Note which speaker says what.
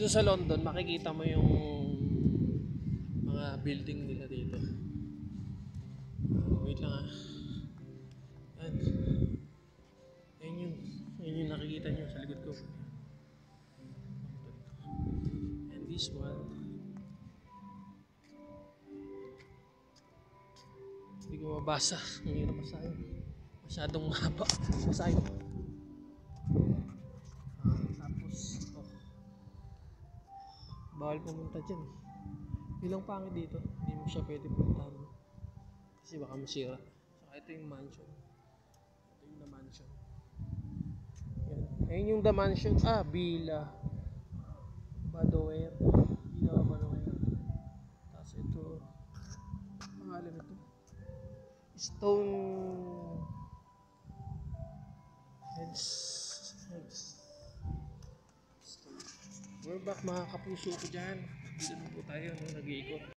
Speaker 1: dito sa London, makikita mo yung mga building nila dito. Wait lang ah. Yan. Yan yung nakikita nyo sa likod ko. And this one, hindi ko mabasa. Ang hirap basahin. Masyadong mahaba. Basahin. Tapos, bawal pumunta dyan. Bilang pangit dito, hindi mo siya pwede puntahan. Kasi baka masira. Saka ito yung mansion. Ito yung the mansion. Yan. Ayun yung the mansion. Villa Badoer. Villa Badoer. Tapos ito, pangalan ito. Stone Heads. We're back mga kapuso ko dyan. Dito na po tayo, nag-iikot.